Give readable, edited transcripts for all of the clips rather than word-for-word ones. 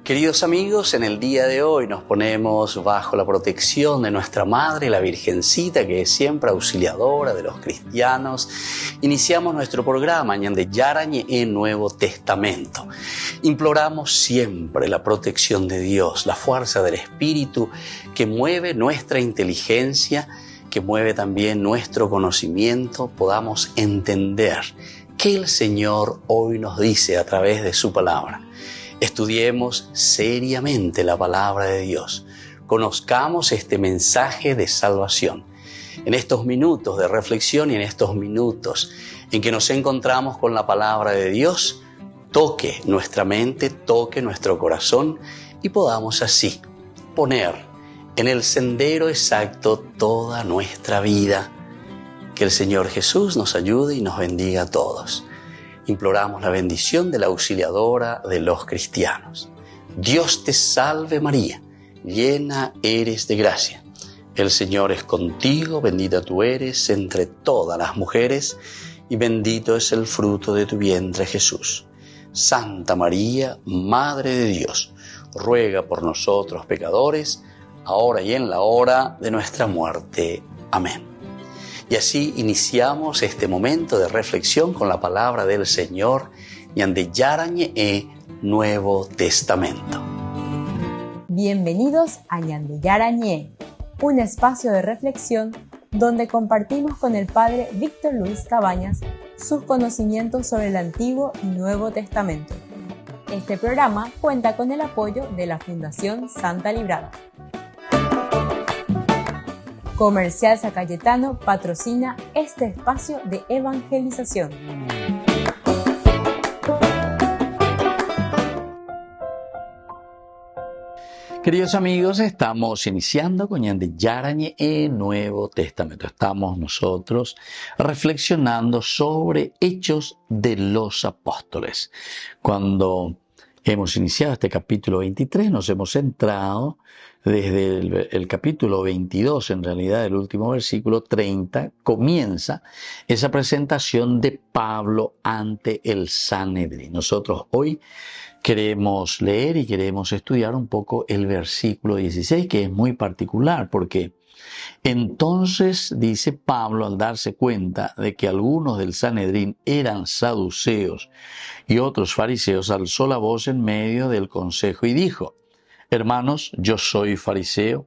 Queridos amigos, en el día de hoy nos ponemos bajo la protección de nuestra Madre, la Virgencita, que es siempre auxiliadora de los cristianos. Iniciamos nuestro programa Ñande Yarañe en Nuevo Testamento. Imploramos siempre la protección de Dios, la fuerza del Espíritu que mueve nuestra inteligencia, que mueve también nuestro conocimiento, podamos entender qué el Señor hoy nos dice a través de su palabra. Estudiemos seriamente la palabra de Dios. Conozcamos este mensaje de salvación. En estos minutos de reflexión y en estos minutos en que nos encontramos con la palabra de Dios, toque nuestra mente, toque nuestro corazón y podamos así poner en el sendero exacto toda nuestra vida. Que el Señor Jesús nos ayude y nos bendiga a todos. Imploramos la bendición de la auxiliadora de los cristianos. Dios te salve María, llena eres de gracia. El Señor es contigo, bendita tú eres entre todas las mujeres y bendito es el fruto de tu vientre Jesús. Santa María, Madre de Dios, ruega por nosotros pecadores, ahora y en la hora de nuestra muerte. Amén. Y así iniciamos este momento de reflexión con la palabra del Señor, Ñande Yarañe Nuevo Testamento. Bienvenidos a Ñande Yarañe, un espacio de reflexión donde compartimos con el Padre Víctor Luis Cabañas sus conocimientos sobre el Antiguo y Nuevo Testamento. Este programa cuenta con el apoyo de la Fundación Santa Librada. Comercial San Cayetano patrocina este espacio de evangelización. Queridos amigos, estamos iniciando con Ñande Yarañe Nuevo Testamento. Estamos nosotros reflexionando sobre Hechos de los Apóstoles. Cuando hemos iniciado este capítulo 23, nos hemos centrado desde el capítulo 22, en realidad el último versículo 30, comienza esa presentación de Pablo ante el Sanedrín. Nosotros hoy queremos leer y queremos estudiar un poco el versículo 16, que es muy particular, porque entonces, dice Pablo, al darse cuenta de que algunos del Sanedrín eran saduceos y otros fariseos, alzó la voz en medio del consejo y dijo: Hermanos, yo soy fariseo,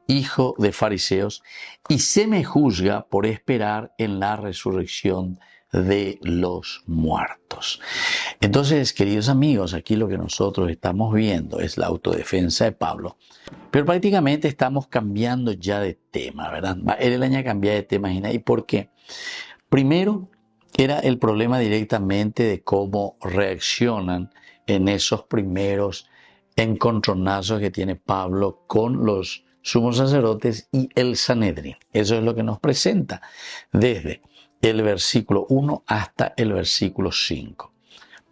hijo de fariseos, y se me juzga por esperar en la resurrección de los muertos. Entonces, queridos amigos, aquí lo que nosotros estamos viendo es la autodefensa de Pablo, pero prácticamente estamos cambiando ya de tema, ¿verdad? Él añade cambiar de tema, ¿y por qué? Primero, era el problema directamente de cómo reaccionan en esos primeros encontronazos que tiene Pablo con los sumos sacerdotes y el Sanedrín. Eso es lo que nos presenta desde el versículo 1 hasta el versículo 5.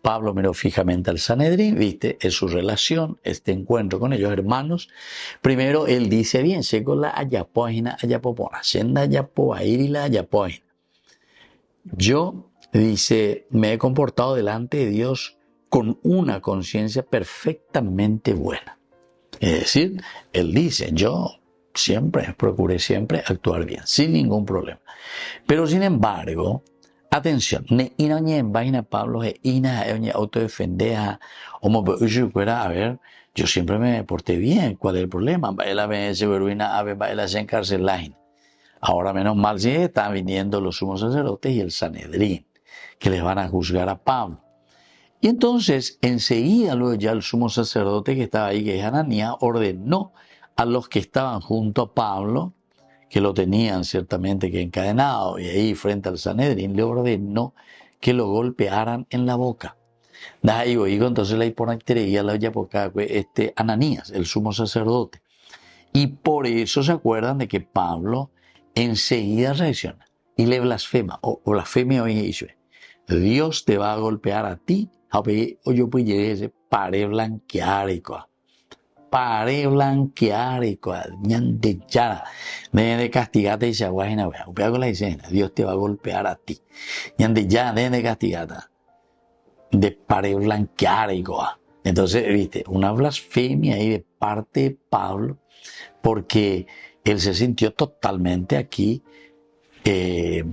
Pablo miró fijamente al Sanedrín, viste, es su relación, este encuentro con ellos, hermanos. Primero él dice bien, la ayapoina, ayapopona, senda ayapoa, irila ayapoina. Yo, dice, me he comportado delante de Dios con una conciencia perfectamente buena. Es decir, él dice, yo procuré siempre actuar bien, sin ningún problema. Pero sin embargo, atención, Pablo, autodefendeja, a ver, yo siempre me porté bien, ¿cuál es el problema? Ahora menos mal si están viniendo los sumos sacerdotes y el Sanedrín, que les van a juzgar a Pablo. Y entonces, enseguida luego ya el sumo sacerdote que estaba ahí, que es Ananías, ordenó a los que estaban junto a Pablo, que lo tenían ciertamente que encadenado, y ahí frente al Sanedrín, le ordenó que lo golpearan en la boca. Entonces la hiponactería la Ananías, el sumo sacerdote. Y por eso se acuerdan de que Pablo enseguida reacciona y le blasfema, o blasfemia hoy dice: Dios te va a golpear a ti, o yo pues llegué ese pare blanquear y ñande yara, de castigarte y se aguajina, con la escena, Dios te va a golpear a ti, ñande ya, de castigata, de pare blanquear y Entonces, viste, una blasfemia ahí de parte de Pablo, porque él se sintió totalmente aquí eh,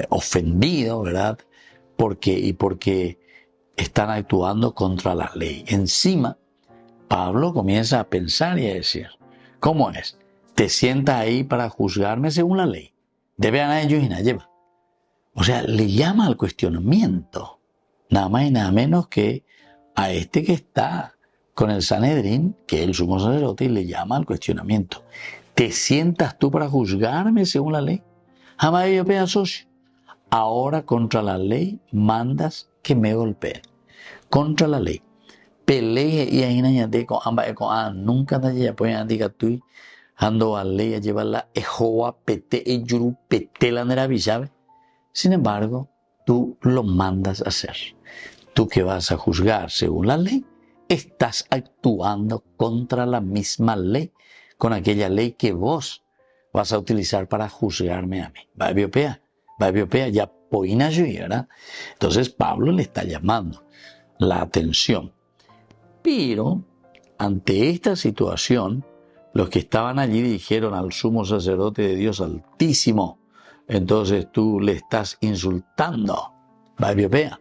ofendido, ¿verdad? Porque están actuando contra la ley. Encima, Pablo comienza a pensar y a decir, ¿cómo es? ¿Te sientas ahí para juzgarme según la ley? Debe a ellos y nadie lleva. O sea, le llama al cuestionamiento, nada más y nada menos que a este que está con el Sanedrín, que es el sumo sacerdote, y le llama al cuestionamiento. ¿Te sientas tú para juzgarme según la ley? Jamás yo pega socio. Ahora contra la ley mandas que me golpeen. Contra la ley. Pelea y ahí nadie con ambas nunca nadie puede indicar tú ando a ley a llevar la ejoa pete e yuru pete la neravi, ¿sabes? Sin embargo, tú lo mandas a hacer. Tú que vas a juzgar según la ley, estás actuando contra la misma ley, con aquella ley que vos vas a utilizar para juzgarme a mí. Va a biopea, ya poina yo, ¿verdad? Entonces Pablo le está llamando la atención. Pero, ante esta situación, los que estaban allí dijeron al sumo sacerdote de Dios Altísimo, entonces tú le estás insultando. Va a biopea.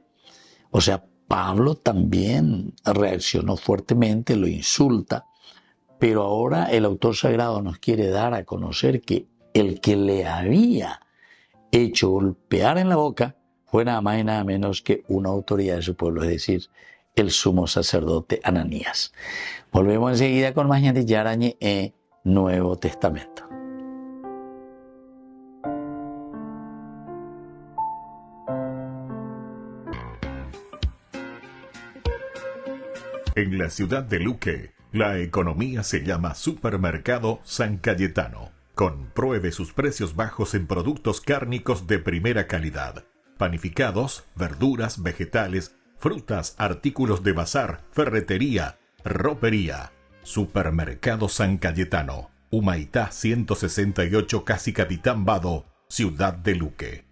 O sea, Pablo también reaccionó fuertemente, lo insulta, pero ahora el autor sagrado nos quiere dar a conocer que el que le había hecho golpear en la boca fue nada más y nada menos que una autoridad de su pueblo, es decir, el sumo sacerdote Ananías. Volvemos enseguida con más Ñandi Yarañe en Nuevo Testamento. En la ciudad de Luque, la economía se llama Supermercado San Cayetano. Compruebe sus precios bajos en productos cárnicos de primera calidad. Panificados, verduras, vegetales, frutas, artículos de bazar, ferretería, ropería. Supermercado San Cayetano. Humaitá 168 Casi Capitán Vado, ciudad de Luque.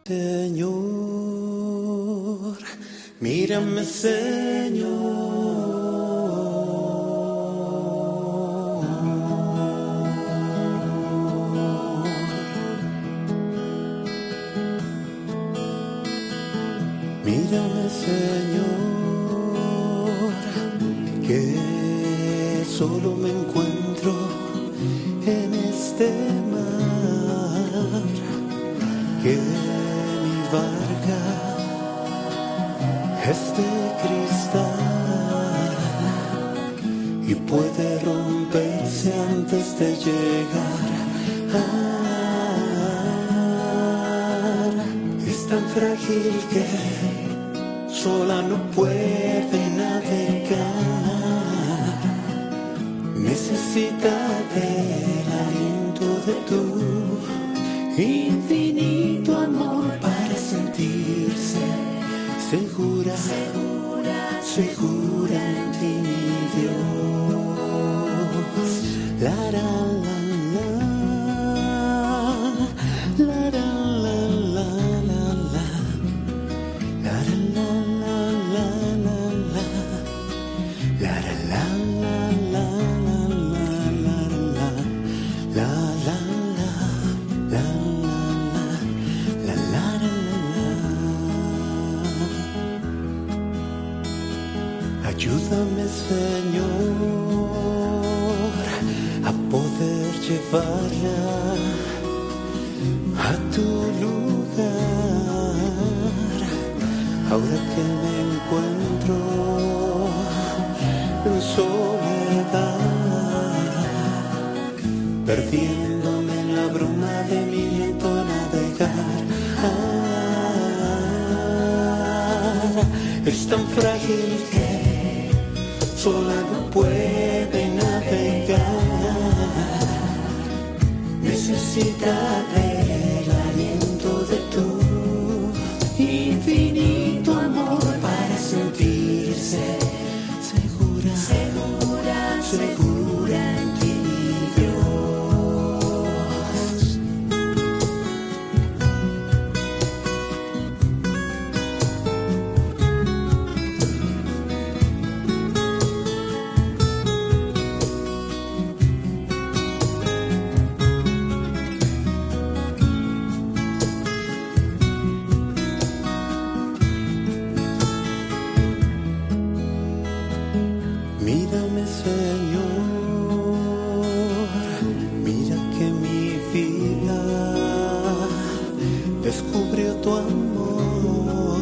Señor, mírame, Señor. Mírame, Señor, que solo me encuentro en este mar, que mi barca es de cristal y puede romperse antes de llegar. Es tan frágil que sola no puede navegar. Necesita del aliento de tu infinito amor para sentirse segura, segura en ti, mi Dios. La la la la, la la la la la la, la la la la la la, la la la la la la la. Ayúdame, Señor, a poder llevarla a tu lugar. Ahora que me encuentro en soledad, perdiéndome en la bruma de mi lento navegar. Es tan frágil que sola no puede navegar. Necesita del aliento de tu infinito amor para sentirse segura, segura, segura en ti, Dios. amor,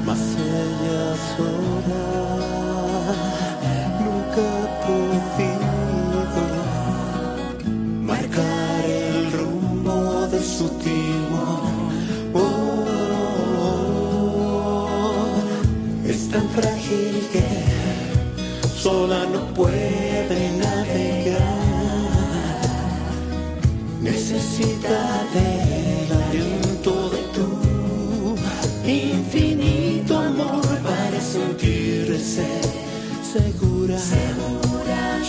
mas ella sola nunca ha podido marcar el rumbo de su timón. Es tan frágil que sola no puede navegar. Necesita del aliento de tu infinito amor para sentirse segura,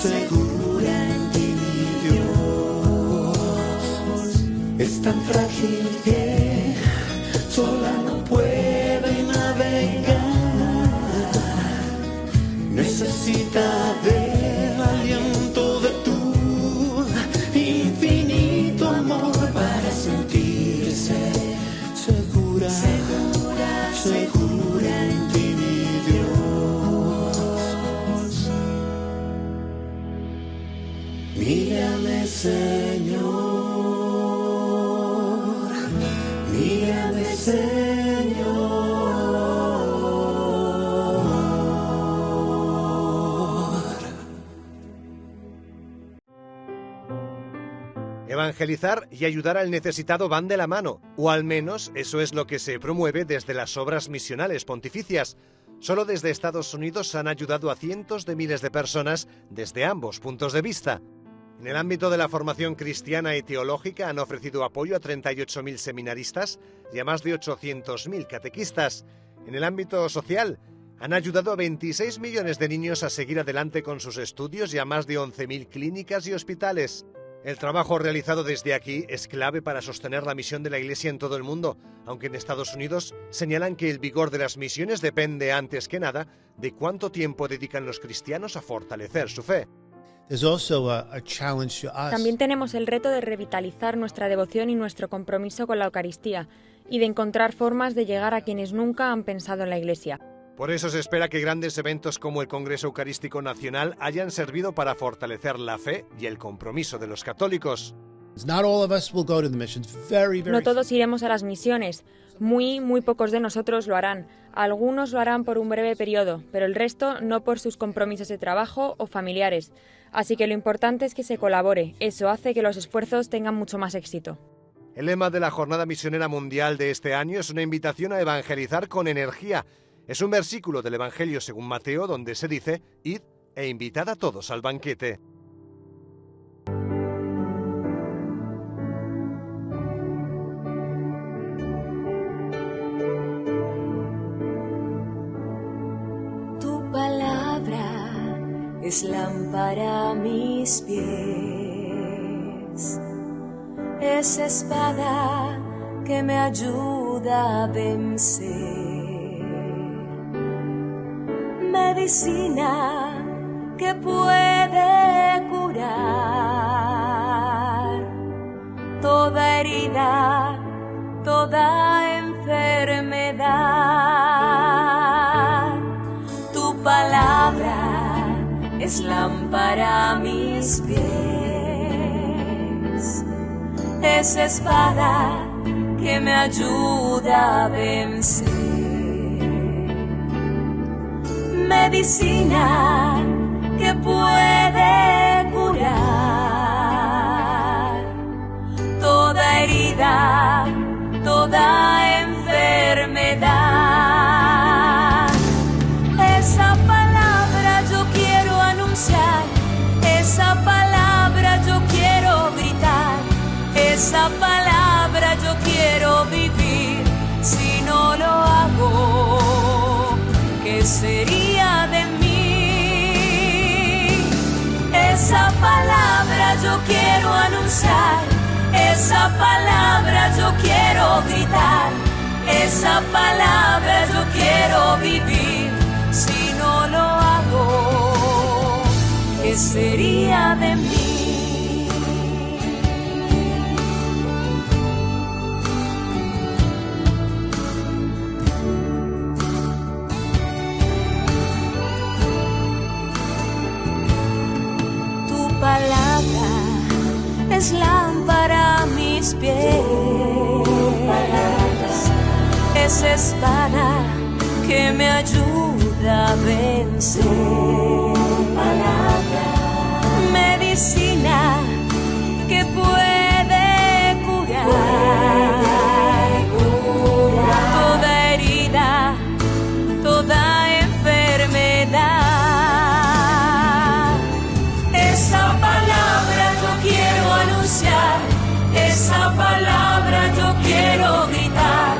segura en ti, mi Dios. Es tan frágil que sola no puede navegar. Necesita del aliento de tu infinito amor para sentirse segura, segura en ti, mi Dios. Mírame, Señor, mírame, Señor. Evangelizar y ayudar al necesitado van de la mano, o al menos eso es lo que se promueve desde las obras misionales pontificias. Solo desde Estados Unidos han ayudado a cientos de miles de personas desde ambos puntos de vista. En el ámbito de la formación cristiana y teológica han ofrecido apoyo a 38.000 seminaristas y a más de 800.000 catequistas. En el ámbito social han ayudado a 26 millones de niños a seguir adelante con sus estudios y a más de 11.000 clínicas y hospitales. El trabajo realizado desde aquí es clave para sostener la misión de la Iglesia en todo el mundo, aunque en Estados Unidos señalan que el vigor de las misiones depende, antes que nada, de cuánto tiempo dedican los cristianos a fortalecer su fe. También tenemos el reto de revitalizar nuestra devoción y nuestro compromiso con la Eucaristía, y de encontrar formas de llegar a quienes nunca han pensado en la Iglesia. Por eso se espera que grandes eventos como el Congreso Eucarístico Nacional hayan servido para fortalecer la fe y el compromiso de los católicos. No todos iremos a las misiones. Muy pocos de nosotros lo harán. Algunos lo harán por un breve periodo, pero el resto no por sus compromisos de trabajo o familiares. Así que lo importante es que se colabore. Eso hace que los esfuerzos tengan mucho más éxito. El lema de la Jornada Misionera Mundial de este año es una invitación a evangelizar con energía. Es un versículo del Evangelio según Mateo donde se dice: id e invitad a todos al banquete. Tu palabra es lámpara a mis pies, es espada que me ayuda a vencer. Medicina que puede curar toda herida, toda enfermedad. Tu palabra es lámpara a mis pies, es espada que me ayuda a vencer. Medicina que puede curar toda herida, toda enfermedad. Esa palabra yo quiero anunciar, esa palabra yo quiero gritar, esa palabra yo quiero vivir. Si no lo hago, ¿qué sería de mí? Esa palabra yo quiero anunciar, esa palabra yo quiero gritar, esa palabra yo quiero vivir. Si no lo hago, ¿qué sería de mí? Palabra es lámpara a mis pies, esa espada que me ayuda a vencer. Palabra, medicina que puede curar toda herida, toda enfermedad. Esa palabra yo quiero anunciar, esa palabra yo quiero gritar,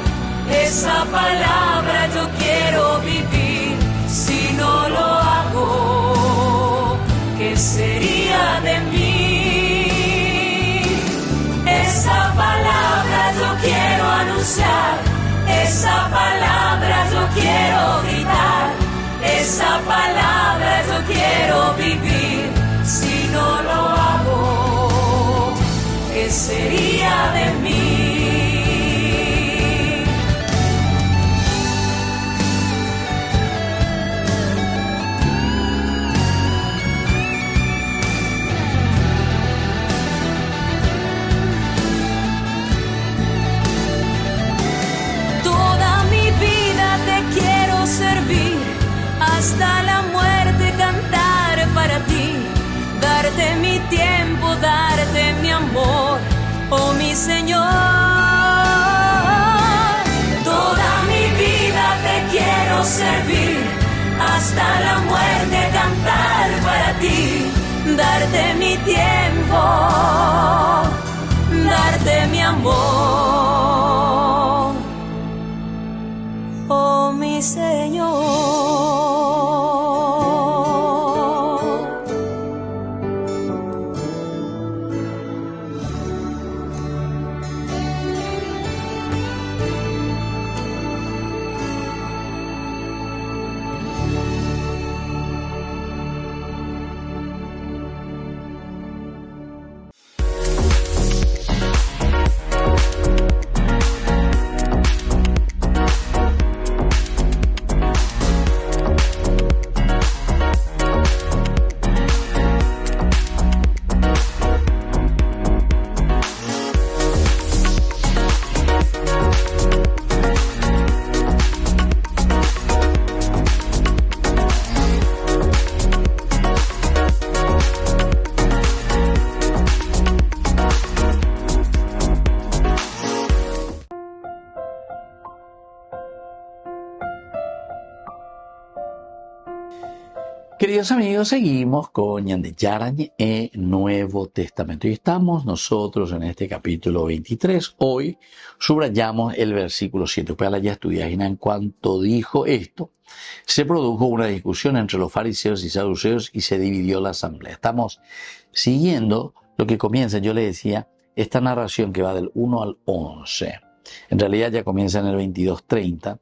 esa palabra yo quiero vivir. Si no lo hago, ¿qué sería de mí? Esa palabra yo quiero anunciar, esa palabra yo quiero gritar, esa palabra yo quiero vivir. Si no lo hago, ¿qué sería de mí? Toda mi vida te quiero servir, hasta la muerte cantar para ti, darte mi tiempo, darte mi amor, oh mi Señor. Toda mi vida te quiero servir, hasta la muerte cantar para ti, darte mi tiempo, darte mi amor, oh mi Señor. Queridos amigos, seguimos con Ñande Yarañe e Nuevo Testamento y estamos nosotros en este capítulo 23. Hoy subrayamos el versículo 7. Pues ya estudiáis en cuanto dijo esto, se produjo una discusión entre los fariseos y saduceos y se dividió la asamblea. Estamos siguiendo lo que comienza, yo le decía, esta narración que va del 1 al 11. En realidad ya comienza en el 22:30.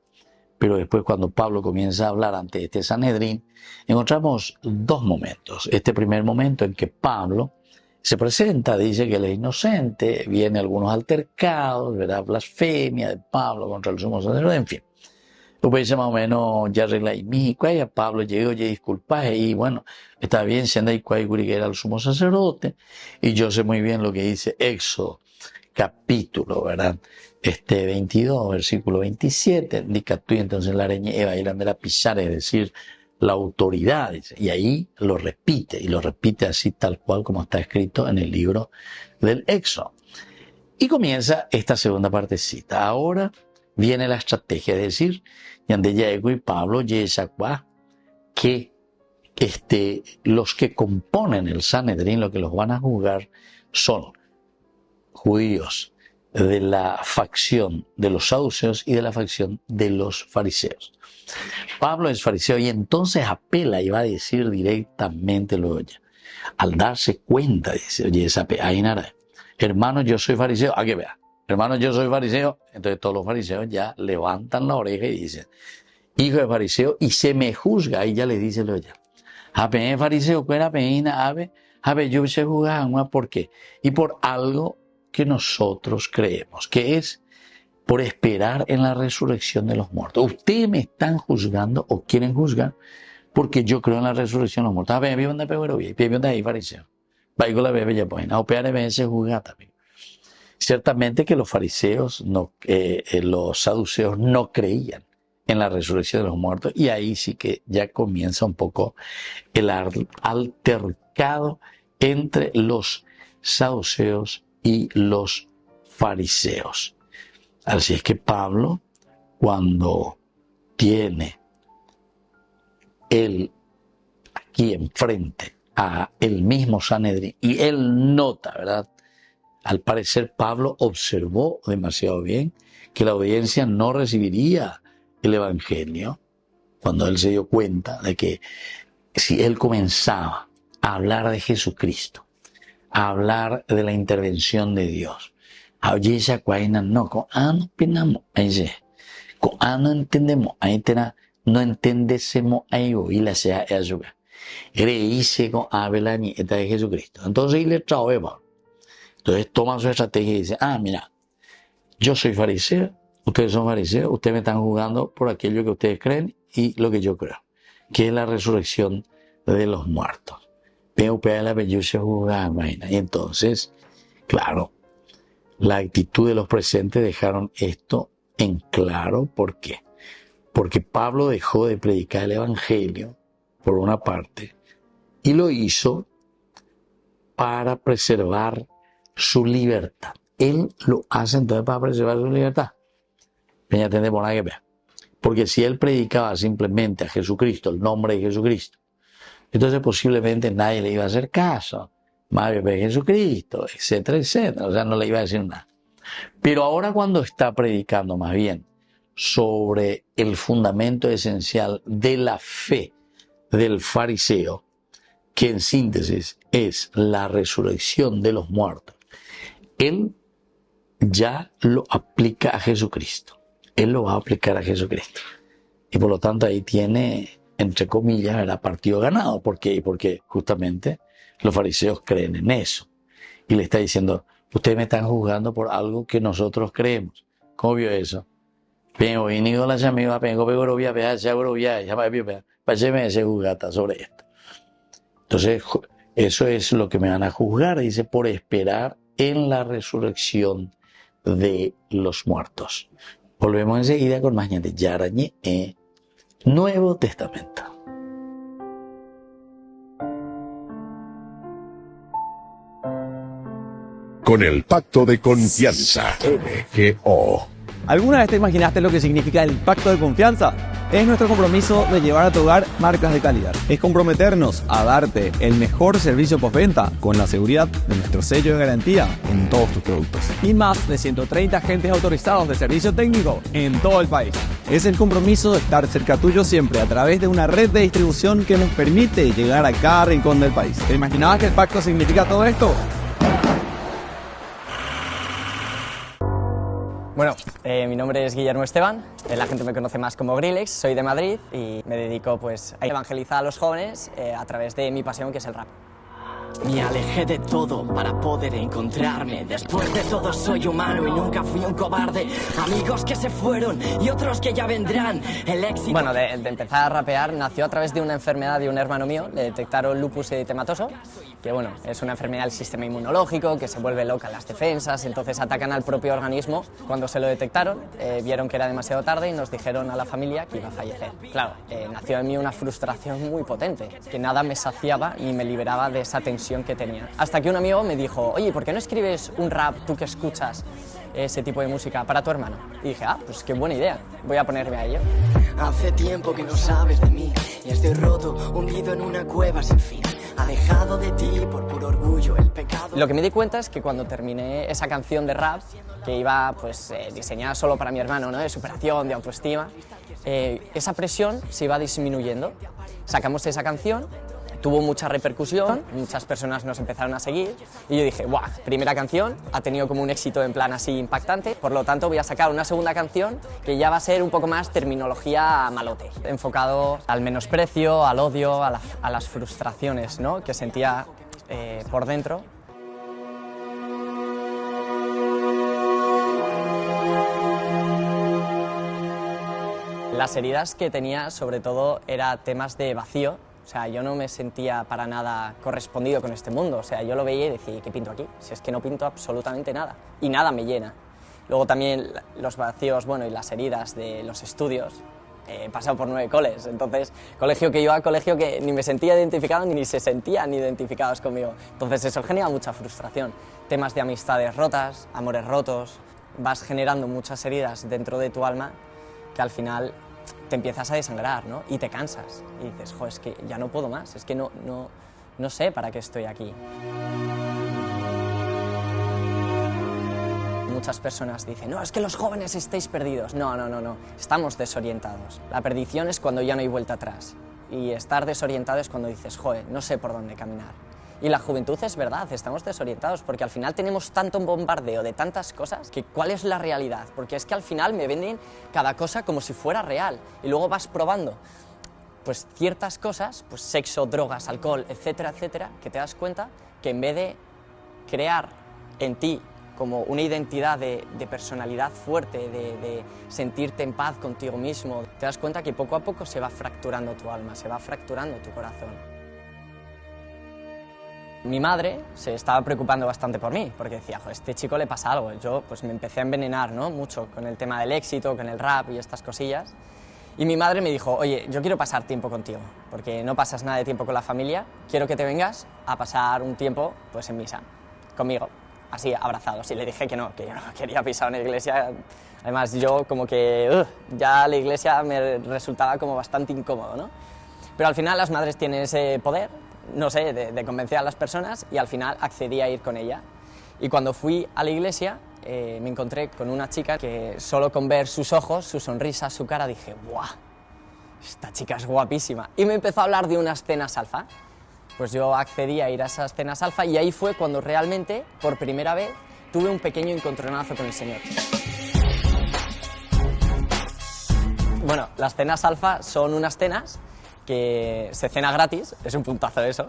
Pero después cuando Pablo comienza a hablar ante este Sanedrín, encontramos dos momentos. Este primer momento en que Pablo se presenta, dice que él es inocente, viene algunos altercados, ¿verdad? Blasfemia de Pablo contra el sumo sacerdote, en fin. Después dice más o menos, ya arregla y mi cuaya, Pablo llegó, oye, disculpa, y bueno, está bien, siendo ahí cuaya que era el sumo sacerdote, y yo sé muy bien lo que dice Éxodo, capítulo, ¿verdad? 22, versículo 27, indica tú, entonces la areña Eva y la de la pisar, es decir, la autoridad, dice, y ahí lo repite, y lo repite así tal cual como está escrito en el libro del Éxodo. Y comienza esta segunda partecita. Ahora viene la estrategia, es decir, Yande Yaego y Pablo Yesacua, que los que componen el Sanedrín, lo que los van a juzgar, son judíos de la facción de los saduceos y de la facción de los fariseos. Pablo es fariseo y entonces apela y va a decir directamente lo oye. Al darse cuenta, dice, oye, hermano, yo soy fariseo, a que vea, hermano, yo soy fariseo, entonces todos los fariseos ya levantan la oreja y dicen, hijo de fariseo, y se me juzga, ahí ya le dice lo oye. Ape fariseo, cuera peina, ave, yo se juzgan, ¿por qué? Y por algo que nosotros creemos, que es por esperar en la resurrección de los muertos. Ustedes me están juzgando o quieren juzgar porque yo creo en la resurrección de los muertos. Ciertamente que los fariseos, los saduceos no creían en la resurrección de los muertos, y ahí sí que ya comienza un poco el altercado entre los saduceos y los fariseos. Así es que Pablo, cuando tiene él aquí enfrente a el mismo Sanedrín, y él nota, ¿verdad? Al parecer Pablo observó demasiado bien que la audiencia no recibiría el evangelio, cuando él se dio cuenta de que si él comenzaba a hablar de Jesucristo, a hablar de la intervención de Dios, no entendemos, no entendésemos ahí y la sea ayuda. Creíse con Abelani esta de Jesucristo. Entonces él le trae, entonces toma su estrategia y dice, mira, yo soy fariseo, ustedes son fariseos, ustedes me están juzgando por aquello que ustedes creen y lo que yo creo, que es la resurrección de los muertos. Y entonces, claro, la actitud de los presentes dejaron esto en claro. ¿Por qué? Porque Pablo dejó de predicar el evangelio, por una parte, y lo hizo para preservar su libertad. Él lo hace entonces para preservar su libertad. Peña entendemos nada que ver. Porque si él predicaba simplemente a Jesucristo, el nombre de Jesucristo, entonces posiblemente nadie le iba a hacer caso. Más bien de Jesucristo, etcétera, etcétera. O sea, no le iba a decir nada. Pero ahora cuando está predicando más bien sobre el fundamento esencial de la fe del fariseo, que en síntesis es la resurrección de los muertos, él ya lo aplica a Jesucristo. Él lo va a aplicar a Jesucristo. Y por lo tanto ahí tiene, entre comillas, el partido ganado. ¿Por qué? Porque justamente los fariseos creen en eso. Y le está diciendo, ustedes me están juzgando por algo que nosotros creemos. ¿Cómo vio eso? Vengo vinido la llamiva, vengo pegorovia, vea, chagorovia, llama vea, pacheme ese juzgata sobre esto. Entonces, eso es lo que me van a juzgar, dice, por esperar en la resurrección de los muertos. Volvemos enseguida con más de Yarañe Nuevo Testamento. Con el pacto de confianza, MGO. ¿Alguna vez te imaginaste lo que significa el pacto de confianza? Es nuestro compromiso de llevar a tu hogar marcas de calidad. Es comprometernos a darte el mejor servicio postventa con la seguridad de nuestro sello de garantía en todos tus productos. Y más de 130 agentes autorizados de servicio técnico en todo el país. Es el compromiso de estar cerca tuyo siempre a través de una red de distribución que nos permite llegar a cada rincón del país. ¿Te imaginabas que el pacto significa todo esto? Bueno, mi nombre es Guillermo Esteban, la gente me conoce más como Grillex, soy de Madrid y me dedico pues a evangelizar a los jóvenes a través de mi pasión, que es el rap. Me alejé de todo para poder encontrarme. Después de todo soy humano y nunca fui un cobarde. Amigos que se fueron y otros que ya vendrán. El éxito... Bueno, de empezar a rapear nació a través de una enfermedad de un hermano mío. Le detectaron lupus eritematoso, que bueno, es una enfermedad del sistema inmunológico, que se vuelve loca las defensas, entonces atacan al propio organismo. Cuando se lo detectaron, vieron que era demasiado tarde y nos dijeron a la familia que iba a fallecer. Claro, nació en mí una frustración muy potente, que nada me saciaba ni me liberaba de esa tensión que tenía. Hasta que un amigo me dijo, oye, ¿por qué no escribes un rap, tú que escuchas ese tipo de música, para tu hermano? Y dije, pues qué buena idea, voy a ponerme a ello. Hace tiempo que no sabes de mí y estoy roto, hundido en una cueva sin fin. Alejado de ti por puro orgullo, el pecado... Lo que me di cuenta es que cuando terminé esa canción de rap, que iba pues diseñada solo para mi hermano, ¿no? De superación, de autoestima, esa presión se iba disminuyendo. Sacamos esa canción, tuvo mucha repercusión, muchas personas nos empezaron a seguir y yo dije, ¡guau! Primera canción, ha tenido como un éxito en plan así impactante, por lo tanto voy a sacar una segunda canción que ya va a ser un poco más terminología malote, enfocado al menosprecio, al odio, a las frustraciones, ¿no? Que sentía por dentro. Las heridas que tenía sobre todo eran temas de vacío O sea, yo no me sentía para nada correspondido con este mundo. O sea, yo lo veía y decía, ¿qué pinto aquí? Si es que no pinto absolutamente nada. Y nada me llena. Luego también los vacíos, bueno, y las heridas de los estudios. He pasado por 9 coles, entonces, colegio que iba a colegio que ni me sentía identificado ni se sentían identificados conmigo. Entonces eso genera mucha frustración. Temas de amistades rotas, amores rotos, vas generando muchas heridas dentro de tu alma que al final te empiezas a desangrar, ¿no? Y te cansas y dices, jo, es que ya no puedo más, es que no sé para qué estoy aquí. Muchas personas dicen, no, es que los jóvenes estáis perdidos. No, estamos desorientados. La perdición es cuando ya no hay vuelta atrás. Y estar desorientado es cuando dices, joder, no sé por dónde caminar. Y la juventud es verdad, estamos desorientados, porque al final tenemos tanto bombardeo de tantas cosas que ¿cuál es la realidad? Porque es que al final me venden cada cosa como si fuera real. Y luego vas probando pues ciertas cosas, pues sexo, drogas, alcohol, etcétera, etcétera, que te das cuenta que en vez de crear en ti como una identidad de personalidad fuerte, de sentirte en paz contigo mismo, te das cuenta que poco a poco se va fracturando tu alma, se va fracturando tu corazón. Mi madre se estaba preocupando bastante por mí, porque decía, joder, este chico le pasa algo. Yo pues me empecé a envenenar, ¿no?, mucho con el tema del éxito, con el rap y estas cosillas. Y mi madre me dijo, oye, yo quiero pasar tiempo contigo, porque no pasas nada de tiempo con la familia, quiero que te vengas a pasar un tiempo pues en misa, conmigo. Así, abrazados, y le dije que yo no quería pisar una iglesia. Además, yo como que ya la iglesia me resultaba como bastante incómodo, ¿no? Pero al final las madres tienen ese poder, no sé, de convencer a las personas, y al final accedí a ir con ella. Y cuando fui a la iglesia me encontré con una chica que solo con ver sus ojos, su sonrisa, su cara, dije, ¡buah! Esta chica es guapísima. Y me empezó a hablar de unas cenas alfa. Pues yo accedí a ir a esas cenas alfa y ahí fue cuando realmente, por primera vez, tuve un pequeño encontronazo con el Señor. Bueno, las cenas alfa son unas cenas que se cena gratis, es un puntazo eso,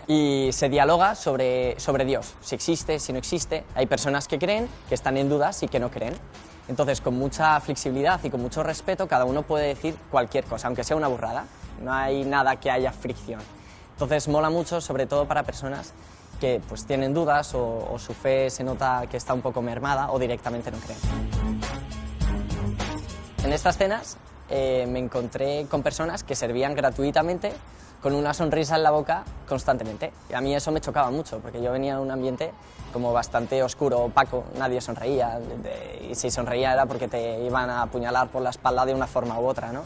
y se dialoga sobre Dios, si existe, si no existe. Hay personas que creen, que están en dudas y que no creen. Entonces, con mucha flexibilidad y con mucho respeto, cada uno puede decir cualquier cosa, aunque sea una burrada. No hay nada que haya fricción. Entonces mola mucho, sobre todo para personas que pues tienen dudas o su fe se nota que está un poco mermada o directamente no creen. En estas cenas me encontré con personas que servían gratuitamente con una sonrisa en la boca constantemente. Y a mí eso me chocaba mucho, porque yo venía de un ambiente como bastante oscuro, opaco, nadie sonreía, y si sonreía era porque te iban a apuñalar por la espalda de una forma u otra, ¿no?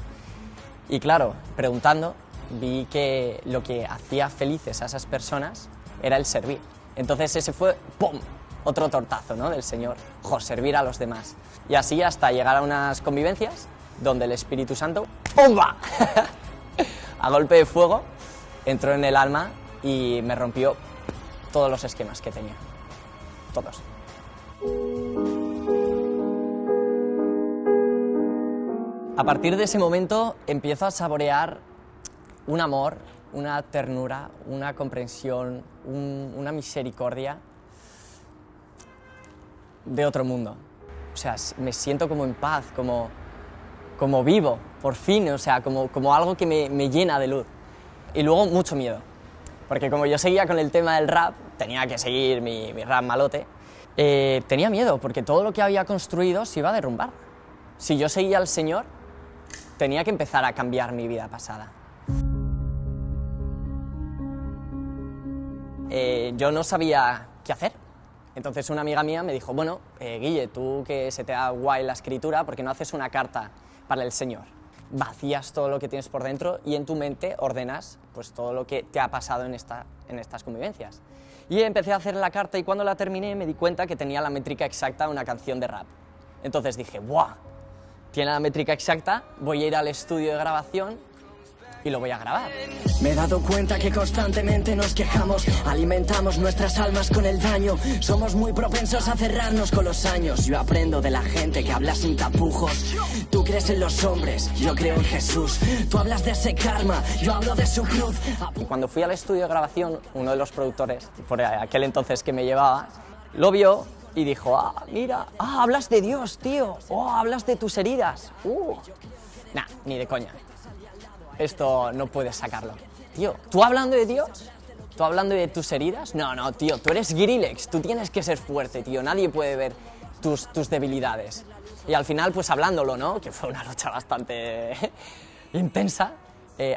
Y claro, preguntando, vi que lo que hacía felices a esas personas era el servir. Entonces ese fue, ¡pum!, otro tortazo, ¿no?, del Señor. ¡Jo!, servir a los demás. Y así hasta llegar a unas convivencias donde el Espíritu Santo, ¡pumba!, a golpe de fuego, entró en el alma y me rompió todos los esquemas que tenía. Todos. A partir de ese momento empiezo a saborear un amor, una ternura, una comprensión, una misericordia de otro mundo. O sea, me siento como en paz, como vivo, por fin, o sea, como algo que me llena de luz. Y luego mucho miedo, porque como yo seguía con el tema del rap, tenía que seguir mi rap malote, tenía miedo, porque todo lo que había construido se iba a derrumbar. Si yo seguía al Señor, tenía que empezar a cambiar mi vida pasada. Yo no sabía qué hacer. Entonces una amiga mía me dijo, bueno, Guille, tú que se te da guay la escritura, ¿por qué no haces una carta para el Señor? Vacías todo lo que tienes por dentro y en tu mente ordenas pues, todo lo que te ha pasado en estas convivencias. Y empecé a hacer la carta y cuando la terminé me di cuenta que tenía la métrica exacta de una canción de rap. Entonces dije, ¡buah! Tiene la métrica exacta, voy a ir al estudio de grabación y lo voy a grabar. Me he dado cuenta que constantemente nos quejamos, alimentamos nuestras almas con el daño, somos muy propensos a cerrarnos con los años. Yo aprendo de la gente que habla sin tapujos. Tú crees en los hombres, yo creo en Jesús. Tú hablas de ese karma, yo hablo de su cruz. Y cuando fui al estudio de grabación, uno de los productores, por aquel entonces que me llevaba, lo vio y dijo, mira, hablas de Dios, tío, hablas de tus heridas. Nah, ni de coña. esto no puedes sacarlo. Tío, ¿tú hablando de Dios? ¿Tú hablando de tus heridas? No, tío, tú eres Grillex, tú tienes que ser fuerte, tío, nadie puede ver tus debilidades. Y al final, pues hablándolo, ¿no? Que fue una lucha bastante intensa,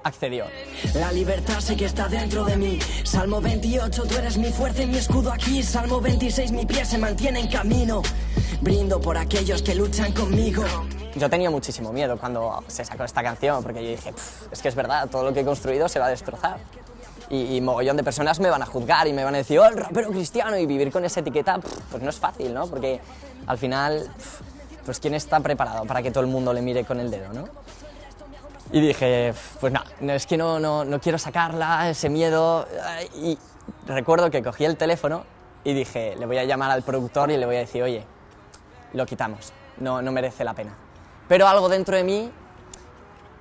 accedió. La libertad sé que está dentro de mí. Salmo 28, tú eres mi fuerza y mi escudo aquí. Salmo 26, mi pie se mantiene en camino. Brindo por aquellos que luchan conmigo. Yo tenía muchísimo miedo cuando se sacó esta canción, porque yo dije, es que es verdad, todo lo que he construido se va a destrozar. Y mogollón de personas me van a juzgar y me van a decir, oh, el rapero cristiano, y vivir con esa etiqueta, pues no es fácil, ¿no? Porque al final, pues ¿quién está preparado para que todo el mundo le mire con el dedo, no? Y dije, pues no, es que no quiero sacarla, ese miedo. Y recuerdo que cogí el teléfono y dije, le voy a llamar al productor y le voy a decir, oye, lo quitamos, no merece la pena. Pero algo dentro de mí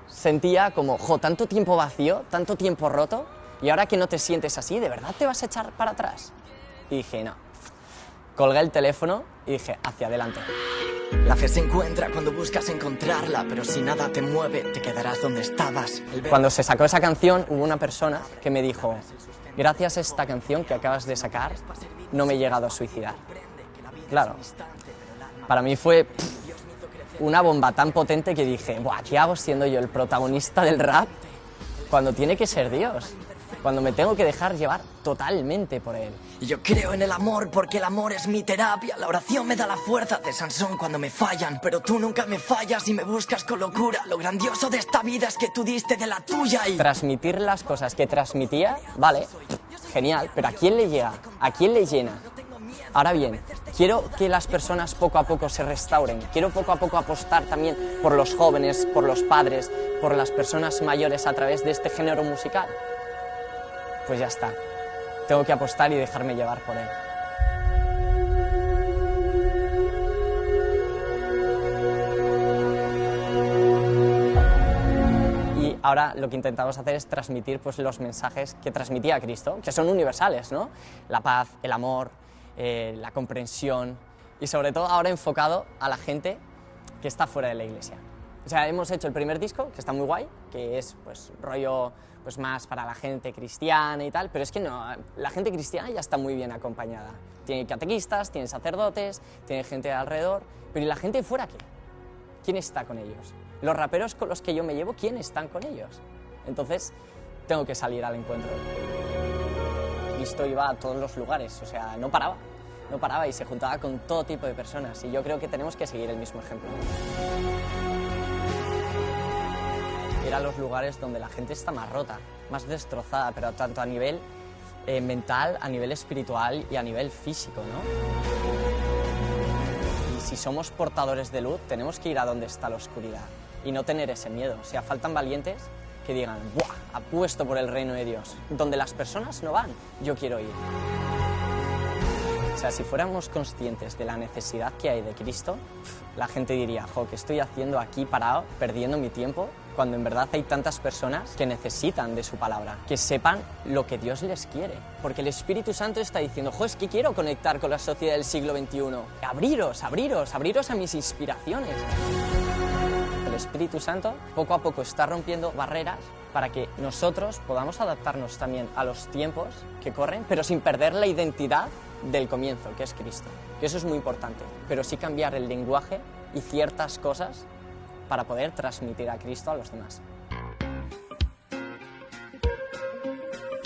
sentía como, tanto tiempo vacío, tanto tiempo roto, y ahora que no te sientes así, ¿de verdad te vas a echar para atrás? Y dije, no. Colgué el teléfono y dije, hacia adelante. La fe se encuentra cuando buscas encontrarla, pero si nada te mueve, te quedarás donde estabas. Cuando se sacó esa canción, hubo una persona que me dijo, gracias a esta canción que acabas de sacar, no me he llegado a suicidar. Claro, para mí fue una bomba tan potente que dije, buah, ¿qué hago siendo yo el protagonista del rap cuando tiene que ser Dios? Cuando me tengo que dejar llevar totalmente por él. Yo creo en el amor porque el amor es mi terapia. La oración me da la fuerza de Sansón cuando me fallan. Pero tú nunca me fallas y me buscas con locura. Lo grandioso de esta vida es que tú diste de la tuya y... Transmitir las cosas que transmitía, vale, genial, pero ¿a quién le llega? ¿A quién le llena? Ahora bien, quiero que las personas poco a poco se restauren. Quiero poco a poco apostar también por los jóvenes, por los padres, por las personas mayores a través de este género musical. Pues ya está, tengo que apostar y dejarme llevar por él. Y ahora lo que intentamos hacer es transmitir pues, los mensajes que transmitía Cristo, que son universales, ¿no? La paz, el amor, la comprensión y sobre todo ahora enfocado a la gente que está fuera de la iglesia. O sea, hemos hecho el primer disco, que está muy guay, que es pues rollo pues más para la gente cristiana y tal, pero es que no, la gente cristiana ya está muy bien acompañada. Tiene catequistas, tiene sacerdotes, tiene gente alrededor, pero ¿y la gente de fuera qué? ¿Quién está con ellos? Los raperos con los que yo me llevo, ¿quién están con ellos? Entonces, tengo que salir al encuentro. Cristo iba a todos los lugares, o sea, no paraba y se juntaba con todo tipo de personas, y yo creo que tenemos que seguir el mismo ejemplo. Ir a los lugares donde la gente está más rota, más destrozada, pero tanto a nivel mental, a nivel espiritual y a nivel físico, ¿no? Y si somos portadores de luz, tenemos que ir a donde está la oscuridad y no tener ese miedo. O sea, faltan valientes que digan, ¡buah! Apuesto por el reino de Dios. Donde las personas no van, yo quiero ir. O sea, si fuéramos conscientes de la necesidad que hay de Cristo, la gente diría, jo, ¿qué estoy haciendo aquí parado, perdiendo mi tiempo? Cuando en verdad hay tantas personas que necesitan de su palabra, que sepan lo que Dios les quiere. Porque el Espíritu Santo está diciendo, jo, es que quiero conectar con la sociedad del siglo XXI. Abriros a mis inspiraciones. El Espíritu Santo poco a poco está rompiendo barreras para que nosotros podamos adaptarnos también a los tiempos que corren, pero sin perder la identidad del comienzo, que es Cristo. Que eso es muy importante, pero sí cambiar el lenguaje y ciertas cosas para poder transmitir a Cristo a los demás.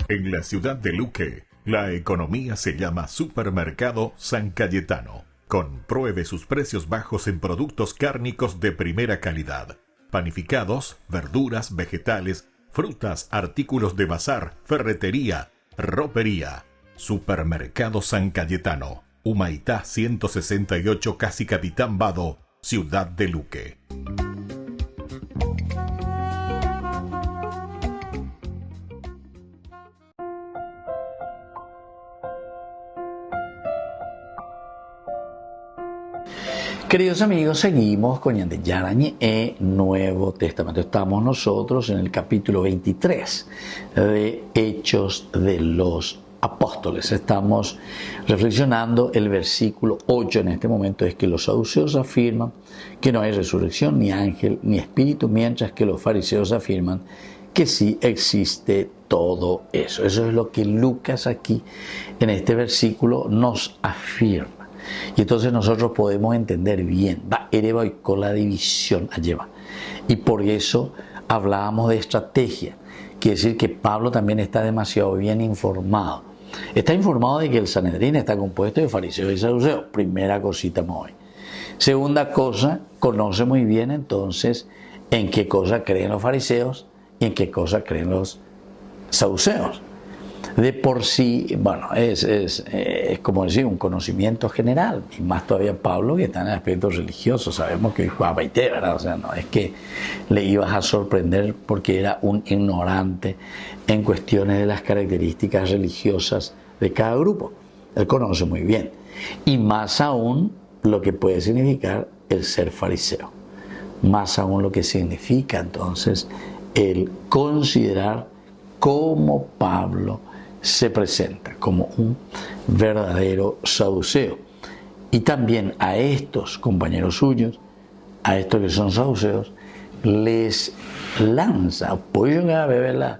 En la ciudad de Luque, la economía se llama Supermercado San Cayetano. Compruebe sus precios bajos en productos cárnicos de primera calidad. Panificados, verduras, vegetales, frutas, artículos de bazar, ferretería, ropería. Supermercado San Cayetano, Humaitá 168, casi Capitán Vado, ciudad de Luque. Queridos amigos, seguimos con Ñande Yarañe e Nuevo Testamento. Estamos nosotros en el capítulo 23 de Hechos de los Apóstoles. Estamos reflexionando el versículo 8 en este momento, es que los saduceos afirman que no hay resurrección, ni ángel, ni espíritu, mientras que los fariseos afirman que sí existe todo eso. Eso es lo que Lucas aquí en este versículo nos afirma. Y entonces nosotros podemos entender bien, con la división lleva. Y por eso hablábamos de estrategia. Quiere decir que Pablo también está demasiado bien informado. Está informado de que el Sanedrín está compuesto de fariseos y saduceos. Primera cosita muy. Segunda cosa, conoce muy bien entonces en qué cosa creen los fariseos y en qué cosa creen los saduceos. De por sí, bueno, es como decir, un conocimiento general, y más todavía Pablo, que está en el aspecto religioso. Sabemos que jugaba y te, ¿verdad? O sea, no es que le ibas a sorprender porque era un ignorante en cuestiones de las características religiosas de cada grupo. Él conoce muy bien, y más aún lo que puede significar el ser fariseo, más aún lo que significa entonces el considerar cómo Pablo se presenta como un verdadero saduceo. Y también a estos compañeros suyos, a estos que son saduceos, les lanza, pues yo a beber la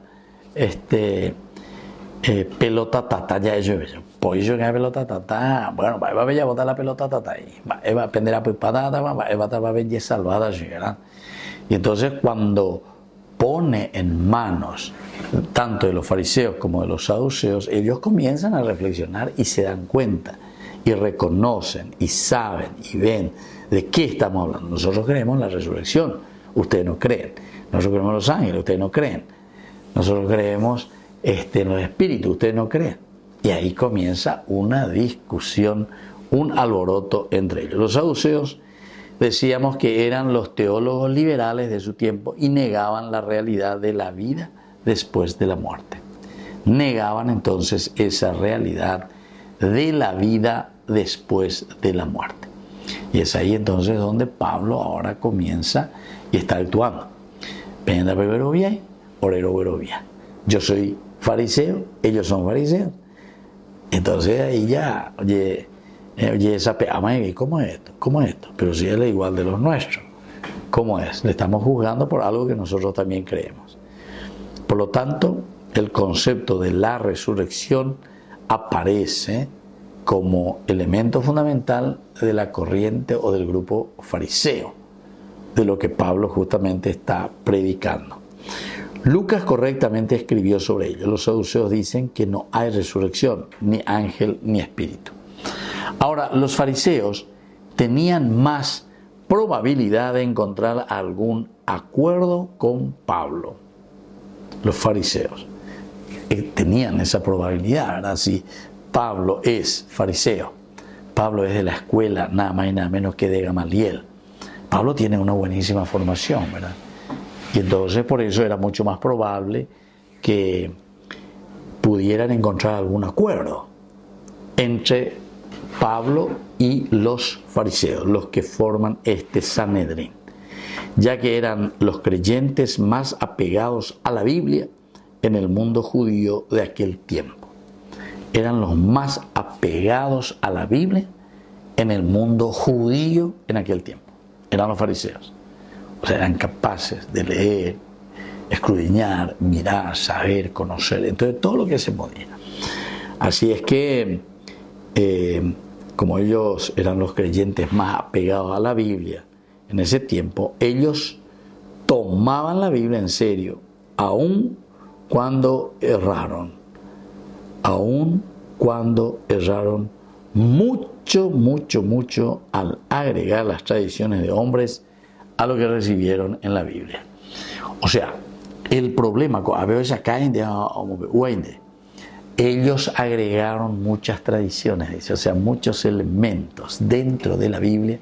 pelota tata, ya eso es, pues yo a pelota tata, bueno, va a ver ya botar la pelota tata y va a aprender a pues patata, va a ver ya salvada, ¿verdad? Y entonces cuando pone en manos tanto de los fariseos como de los saduceos, ellos comienzan a reflexionar y se dan cuenta y reconocen y saben y ven de qué estamos hablando. Nosotros creemos en la resurrección, ustedes no creen. Nosotros creemos en los ángeles, ustedes no creen. Nosotros creemos en los espíritus, ustedes no creen. Y ahí comienza una discusión, un alboroto entre ellos. Los saduceos decíamos que eran los teólogos liberales de su tiempo y negaban la realidad de la vida después de la muerte. Negaban entonces esa realidad de la vida después de la muerte. Y es ahí entonces donde Pablo ahora comienza y está actuando. Penda beberovia, orero verovia. Yo soy fariseo, ellos son fariseos. Entonces ahí ya, oye esa ¿cómo es esto? ¿Cómo es esto? Pero si él es igual de los nuestros. ¿Cómo es? Le estamos juzgando por algo que nosotros también creemos. Por lo tanto, el concepto de la resurrección aparece como elemento fundamental de la corriente o del grupo fariseo, de lo que Pablo justamente está predicando. Lucas correctamente escribió sobre ello. Los saduceos dicen que no hay resurrección, ni ángel ni espíritu. Ahora, los fariseos tenían más probabilidad de encontrar algún acuerdo con Pablo. Los fariseos tenían esa probabilidad, ¿verdad? Si Pablo es fariseo, Pablo es de la escuela nada más y nada menos que de Gamaliel. Pablo tiene una buenísima formación, ¿verdad? Y entonces por eso era mucho más probable que pudieran encontrar algún acuerdo entre Pablo y los fariseos, los que forman este Sanedrín, ya que eran los creyentes más apegados a la Biblia en el mundo judío de aquel tiempo. Eran los más apegados a la Biblia en el mundo judío en aquel tiempo. Eran los fariseos. O sea, eran capaces de leer, escudriñar, mirar, saber, conocer. Entonces, todo lo que se podía. Así es que, como ellos eran los creyentes más apegados a la Biblia en ese tiempo, ellos tomaban la Biblia en serio, aun cuando erraron. Aun cuando erraron mucho al agregar las tradiciones de hombres a lo que recibieron en la Biblia. O sea, el problema, a veces acá ellos agregaron muchas tradiciones, dice, o sea, muchos elementos dentro de la Biblia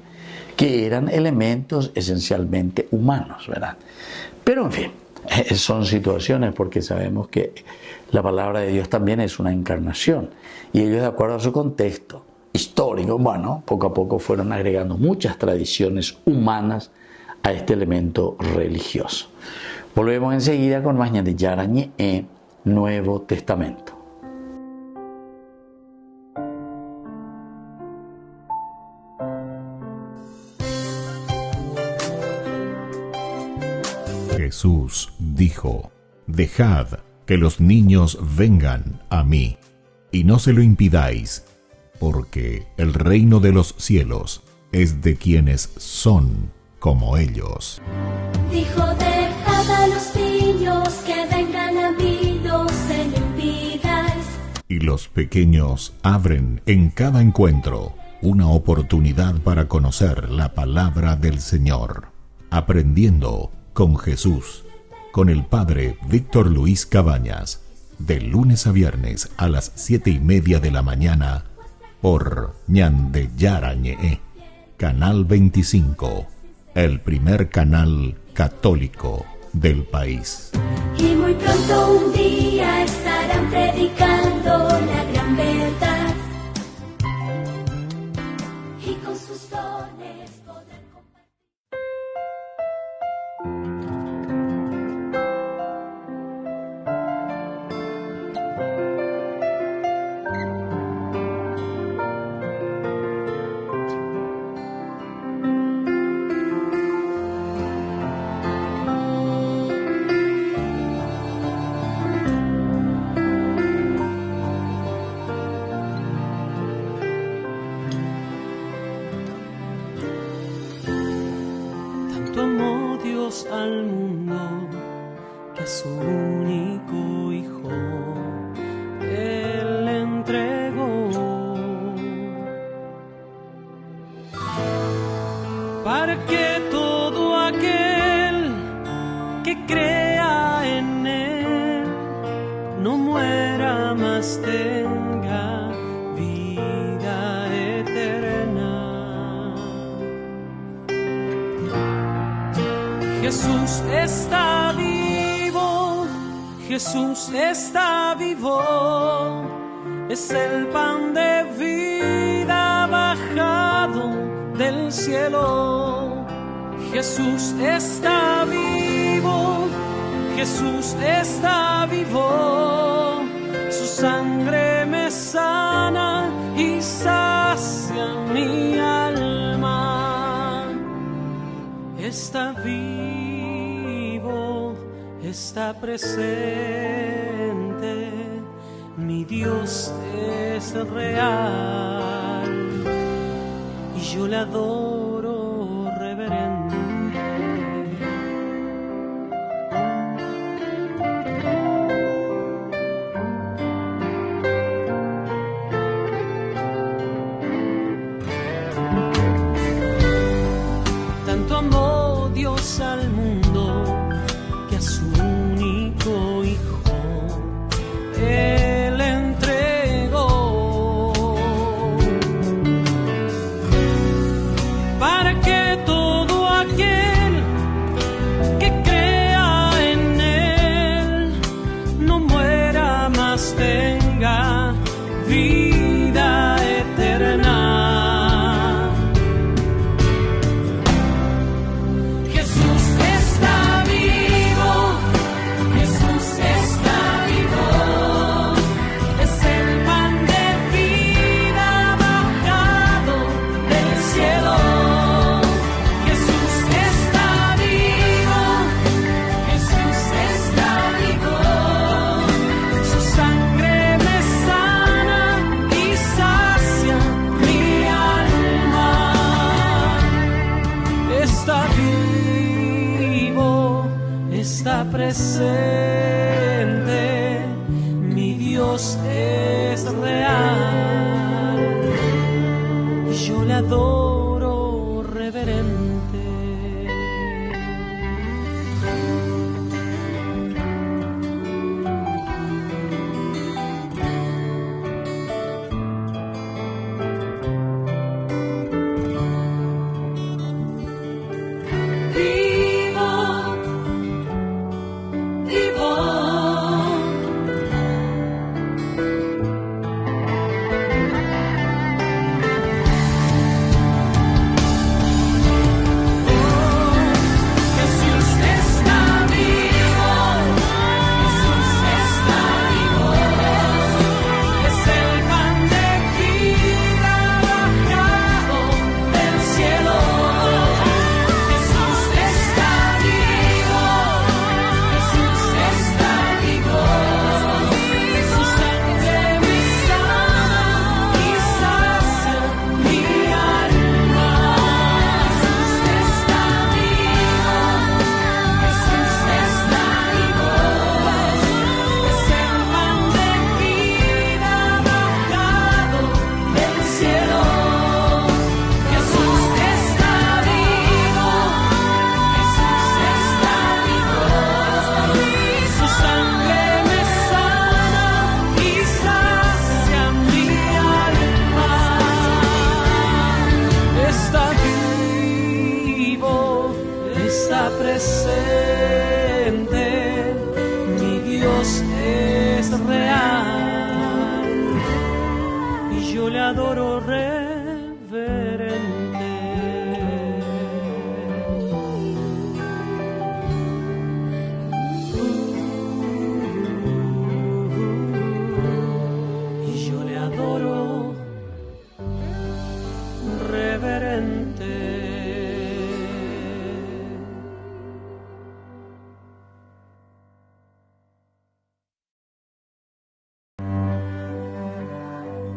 que eran elementos esencialmente humanos, ¿verdad? Pero en fin, son situaciones porque sabemos que la palabra de Dios también es una encarnación y ellos, de acuerdo a su contexto histórico, bueno, poco a poco fueron agregando muchas tradiciones humanas a este elemento religioso. Volvemos enseguida con más de Yarañe en Nuevo Testamento. Jesús dijo: Dejad que los niños vengan a mí, y no se lo impidáis, porque el reino de los cielos es de quienes son como ellos. Dijo, dejad a los niños que vengan a mí, no se lo impidáis. Y los pequeños abren en cada encuentro una oportunidad para conocer la palabra del Señor, aprendiendo con Jesús, con el Padre Víctor Luis Cabañas, de lunes a viernes a las 7:30 de la mañana, por Ñande Yarañe, Canal 25, el primer canal católico del país. Y muy pronto un día estarán predicando la gran verdad. Y con sus dones podrán al mundo que a su único hijo Él entregó, para que todo aquel que crea en Él no muera, mas tenga vida eterna. Jesús está vivo, Jesús está vivo, es el pan de vida bajado del cielo. Jesús está vivo, Jesús está vivo, su sangre me sana y sacia mi alma. Está vivo, está presente, mi Dios es real y yo le adoro reverente. Tanto amó Dios al mundo que a su único hijo Él entregó, para que todo aquel que crea en Él no muera, mas tenga vida eterna. Está presente, mi Dios es real y yo le adoro reverente. presente, mi Dios es real y yo le adoro reverente. Y yo le adoro reverente.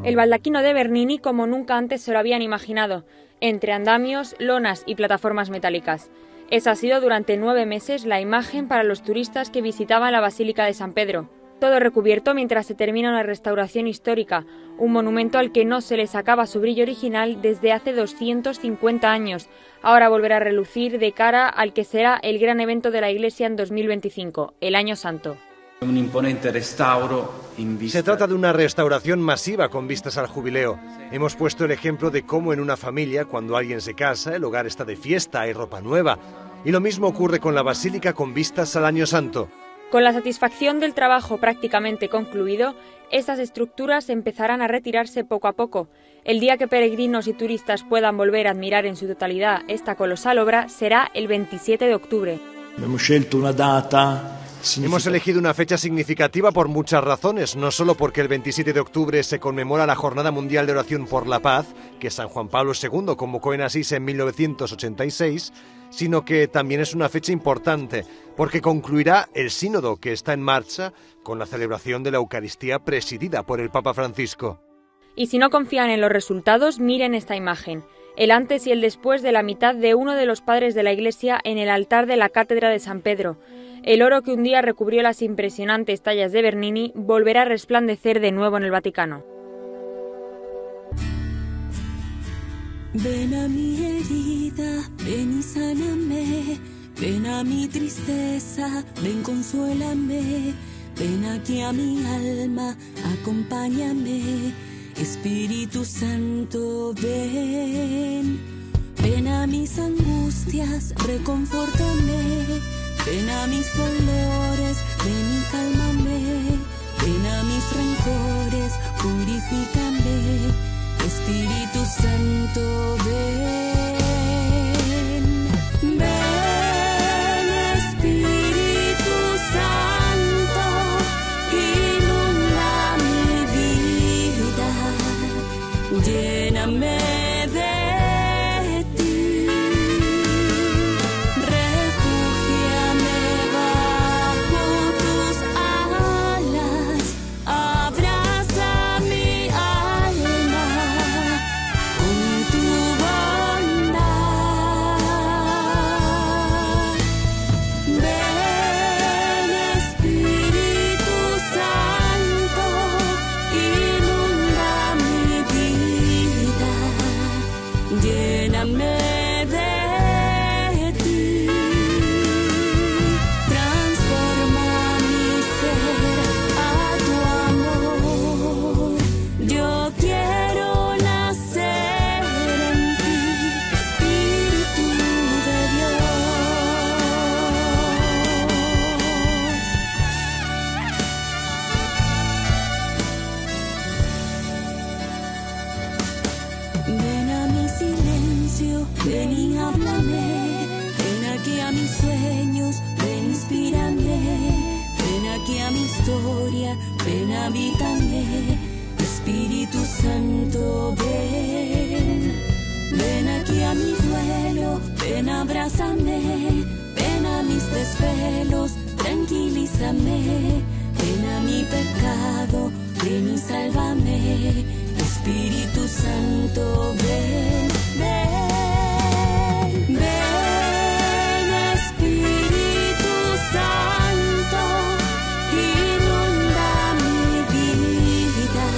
El baldaquino de Bernini como nunca antes se lo habían imaginado, entre andamios, lonas y plataformas metálicas. Esa ha sido durante 9 meses la imagen para los turistas que visitaban la Basílica de San Pedro. Todo recubierto mientras se termina una restauración histórica, un monumento al que no se le sacaba su brillo original desde hace 250 años. Ahora volverá a relucir de cara al que será el gran evento de la Iglesia en 2025, el Año Santo. Un imponente restauro. Se trata de una restauración masiva con vistas al jubileo. Hemos puesto el ejemplo de cómo en una familia, cuando alguien se casa, el hogar está de fiesta, hay ropa nueva. Y lo mismo ocurre con la basílica con vistas al Año Santo. Con la satisfacción del trabajo prácticamente concluido, estas estructuras empezarán a retirarse poco a poco. El día que peregrinos y turistas puedan volver a admirar en su totalidad esta colosal obra será el 27 de octubre. Hemos elegido una fecha significativa por muchas razones, no solo porque el 27 de octubre se conmemora la Jornada Mundial de Oración por la Paz, que San Juan Pablo II convocó en Asís en 1986, sino que también es una fecha importante, porque concluirá el sínodo que está en marcha con la celebración de la Eucaristía presidida por el Papa Francisco. Y si no confían en los resultados, miren esta imagen. El antes y el después de la mitad de uno de los padres de la Iglesia en el altar de la Cátedra de San Pedro. El oro que un día recubrió las impresionantes tallas de Bernini volverá a resplandecer de nuevo en el Vaticano. Ven a mi herida, ven y sáname, ven a mi tristeza, ven consuélame, ven aquí a mi alma, acompáñame, Espíritu Santo, ven, ven a mis angustias, reconfórtame, ven a mis dolores, ven y cálmame, ven a mis rencores, purifícame, Espíritu Santo, ven, ven, Espíritu Santo, inunda mi vida, lléname de ti, refúgiame bajo tus alas, abraza mi alma con tu bondad. Ven, Espíritu Santo, inunda mi vida, lléname de ti, transforma mi ser a tu amor. Yo quiero nacer en ti, Espíritu de Dios. Ven a mi silencio, ven y háblame, ven aquí a mis sueños, ven, inspírame, ven aquí a mi historia, ven, habítame, Espíritu Santo, ven, ven aquí a mi duelo, ven, abrázame, ven a mis desvelos, tranquilízame, ven a mi pecado, ven y sálvame, Espíritu Santo, ven, ven, ven, Espíritu Santo, inunda mi vida,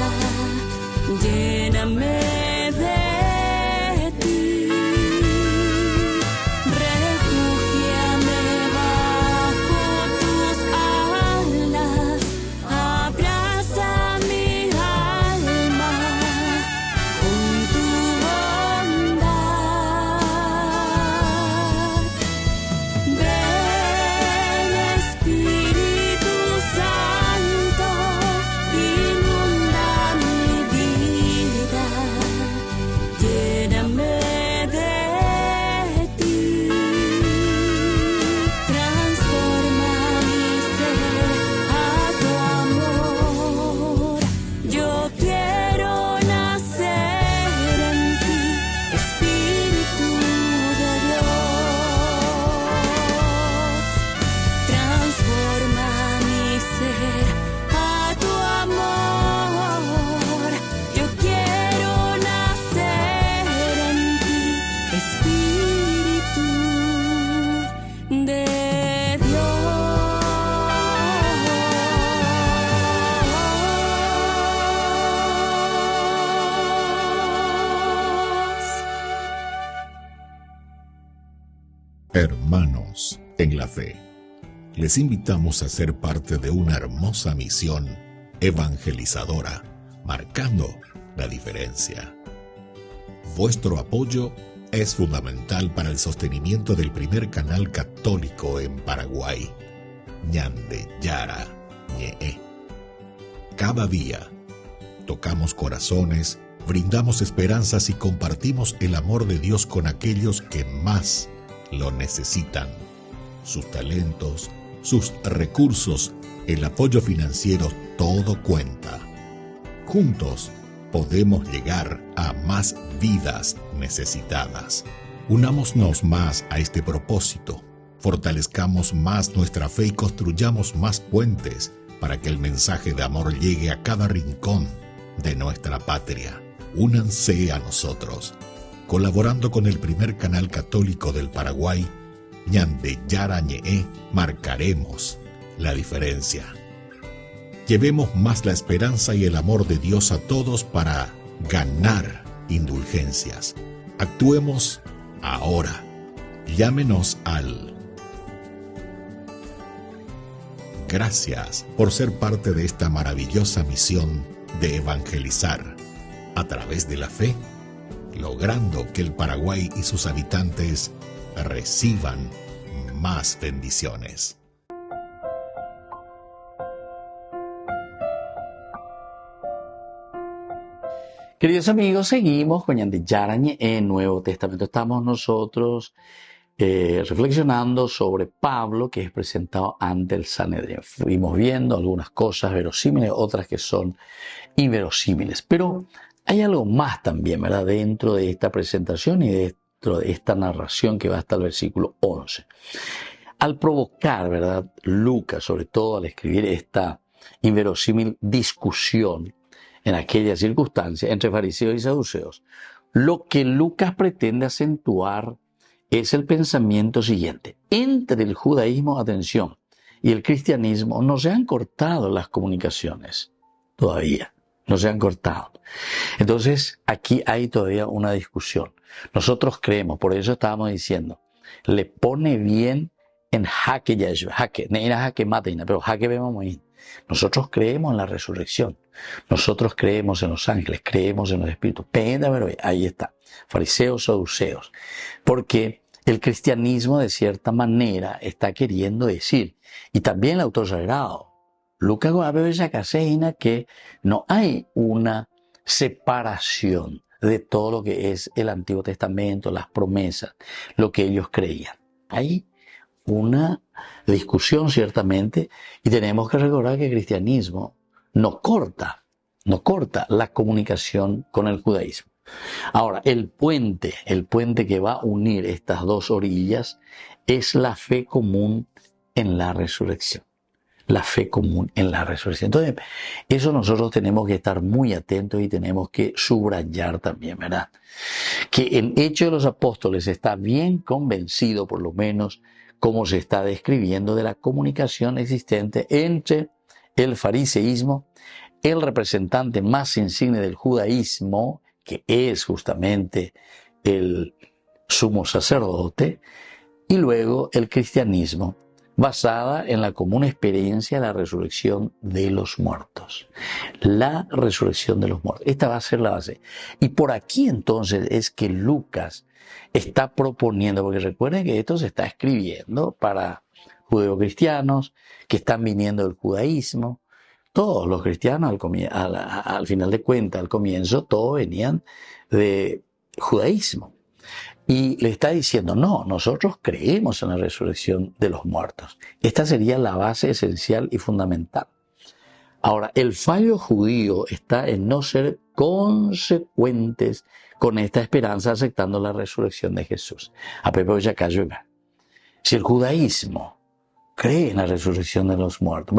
lléname de ti, refúgiame bajo tus alas, abraza mi alma con tu bondad. en la fe. Les invitamos a ser parte de una hermosa misión evangelizadora, marcando la diferencia. Vuestro apoyo es fundamental para el sostenimiento del primer canal católico en Paraguay, Ñande Yara Ñe. Cada día tocamos corazones, brindamos esperanzas y compartimos el amor de Dios con aquellos que más lo necesitan. Sus talentos, sus recursos, el apoyo financiero, todo cuenta. Juntos podemos llegar a más vidas necesitadas. Unámonos más a este propósito, fortalezcamos más nuestra fe y construyamos más puentes para que el mensaje de amor llegue a cada rincón de nuestra patria. Únanse a nosotros, colaborando con el primer canal católico del Paraguay, Ñande Yara Ñe, marcaremos la diferencia. Llevemos más la esperanza y el amor de Dios a todos para ganar indulgencias. Actuemos ahora. Llámenos al... Gracias por ser parte de esta maravillosa misión de evangelizar a través de la fe, logrando que el Paraguay y sus habitantes reciban más bendiciones. Queridos amigos, seguimos con Ñande Yara Ñe en Nuevo Testamento. Estamos nosotros reflexionando sobre Pablo, que es presentado ante el Sanedrín. Fuimos viendo algunas cosas verosímiles, otras que son inverosímiles. Pero hay algo más también, ¿verdad?, dentro de esta presentación y dentro de esta narración que va hasta el versículo 11. Al provocar, ¿verdad?, Lucas, sobre todo al escribir esta inverosímil discusión en aquella circunstancia entre fariseos y saduceos, lo que Lucas pretende acentuar es el pensamiento siguiente. Entre el judaísmo, atención, y el cristianismo no se han cortado las comunicaciones todavía, no se han cortado. Entonces, aquí hay todavía una discusión. Nosotros creemos, por eso estábamos diciendo, le pone bien en jaque Yahshua, jaque, neina jaque mateina, pero jaque vemos muy. Nosotros creemos en la resurrección, nosotros creemos en los ángeles, creemos en los espíritus. Pero ahí está, fariseos, saduceos, porque el cristianismo de cierta manera está queriendo decir, y también el autor sagrado, Lucas Goabebesacaseina, que no hay una separación de todo lo que es el Antiguo Testamento, las promesas, lo que ellos creían. Hay una discusión ciertamente, y tenemos que recordar que el cristianismo no corta la comunicación con el judaísmo. Ahora, el puente que va a unir estas dos orillas es la fe común en la resurrección. La fe común en la resurrección. Entonces, eso nosotros tenemos que estar muy atentos y tenemos que subrayar también, ¿verdad? Que el Hecho de los Apóstoles está bien convencido, por lo menos, como se está describiendo, de la comunicación existente entre el fariseísmo, el representante más insigne del judaísmo, que es justamente el sumo sacerdote, y luego el cristianismo, basada en la común experiencia de la resurrección de los muertos. La resurrección de los muertos. Esta va a ser la base. Y por aquí entonces es que Lucas está proponiendo, porque recuerden que esto se está escribiendo para judeocristianos que están viniendo del judaísmo. Todos los cristianos al final de cuentas, al comienzo, todos venían de judaísmo. Y le está diciendo, no, nosotros creemos en la resurrección de los muertos. Esta sería la base esencial y fundamental. Ahora, el fallo judío está en no ser consecuentes con esta esperanza aceptando la resurrección de Jesús. Si el judaísmo cree en la resurrección de los muertos,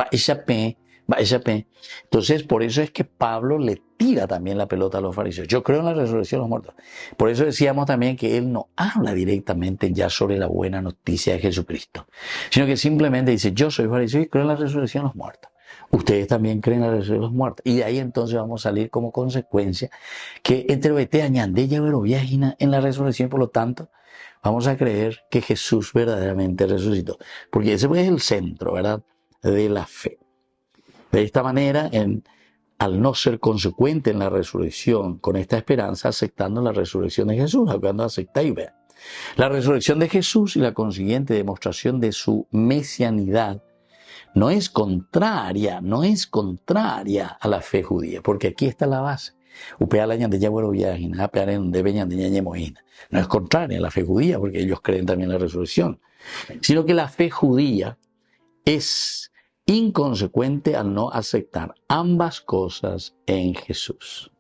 entonces por eso es que Pablo le tira también la pelota a los fariseos. Yo creo en la resurrección de los muertos. Por eso decíamos también que él no habla directamente ya sobre la buena noticia de Jesucristo, sino que simplemente dice, yo soy fariseo y creo en la resurrección de los muertos. Ustedes también creen en la resurrección de los muertos. Y de ahí entonces vamos a salir como consecuencia que entre Betea Ñande ya vero viajina en la resurrección, por lo tanto, vamos a creer que Jesús verdaderamente resucitó. Porque ese es el centro, ¿verdad?, de la fe. De esta manera, al no ser consecuente en la resurrección con esta esperanza, aceptando la resurrección de Jesús, cuando acepta y vea. La resurrección de Jesús y la consiguiente demostración de su mesianidad no es contraria a la fe judía, porque aquí está la base. No es contraria a la fe judía, porque ellos creen también en la resurrección, sino que la fe judía es inconsecuente al no aceptar ambas cosas en Jesús.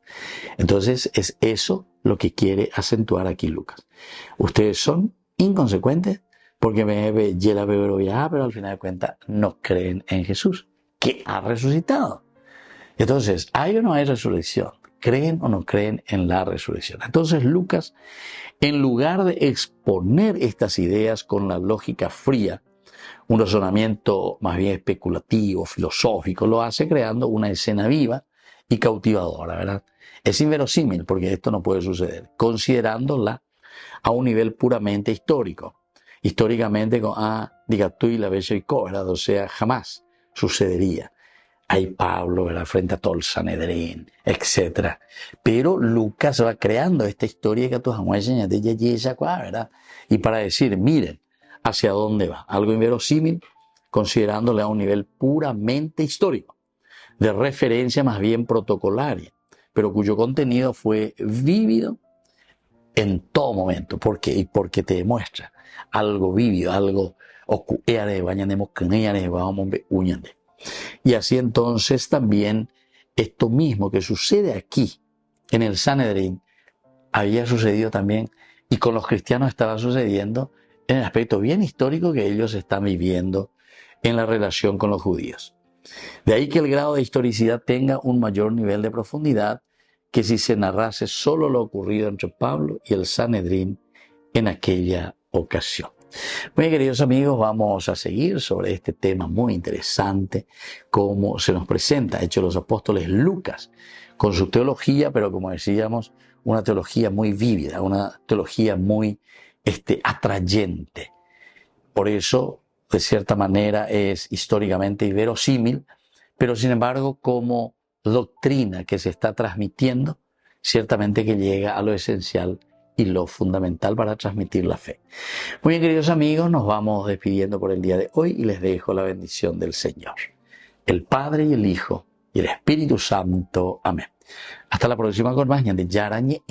Entonces es eso lo que quiere acentuar aquí Lucas. Ustedes son inconsecuentes porque pero al final de cuentas no creen en Jesús, que ha resucitado. Entonces, ¿hay o no hay resurrección? ¿Creen o no creen en la resurrección? Entonces Lucas, en lugar de exponer estas ideas con la lógica fría, un razonamiento más bien especulativo, filosófico, lo hace creando una escena viva y cautivadora, ¿verdad? Es inverosímil porque esto no puede suceder, considerándola a un nivel puramente histórico. Históricamente, diga tú y la vez y ¿verdad? O sea, jamás sucedería. Hay Pablo, ¿verdad?, frente a todo el Sanedrín, etc. Pero Lucas va creando esta historia que tú ¿verdad? Y para decir, miren, hacia dónde va. Algo inverosímil, considerándole a un nivel puramente histórico, de referencia más bien protocolaria, pero cuyo contenido fue vívido en todo momento. ¿Por qué? Y porque te demuestra algo vívido, algo y así entonces también esto mismo que sucede aquí en el Sanedrín había sucedido también y con los cristianos estaba sucediendo en el aspecto bien histórico que ellos están viviendo en la relación con los judíos. De ahí que el grado de historicidad tenga un mayor nivel de profundidad que si se narrase solo lo ocurrido entre Pablo y el Sanedrín en aquella ocasión. Muy bien, queridos amigos, vamos a seguir sobre este tema muy interesante, como se nos presenta Hechos de los Apóstoles Lucas, con su teología, pero como decíamos, una teología muy vívida, una teología muy atrayente. Por eso, de cierta manera, es históricamente inverosímil, pero sin embargo, como doctrina que se está transmitiendo, ciertamente que llega a lo esencial y lo fundamental para transmitir la fe. Muy bien, queridos amigos, nos vamos despidiendo por el día de hoy y les dejo la bendición del Señor, el Padre y el Hijo y el Espíritu Santo. Amén. Hasta la próxima con más de Yarañe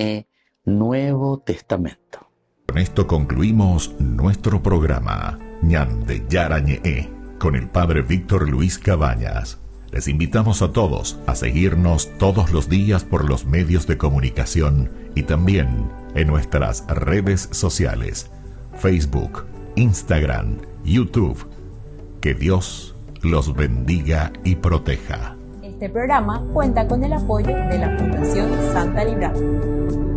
Nuevo Testamento. Con esto concluimos nuestro programa Ñan de Yarañe con el Padre Víctor Luis Cabañas. Les invitamos a todos a seguirnos todos los días por los medios de comunicación y también en nuestras redes sociales, Facebook, Instagram, YouTube. Que Dios los bendiga y proteja. Este programa cuenta con el apoyo de la Fundación Santa Librada.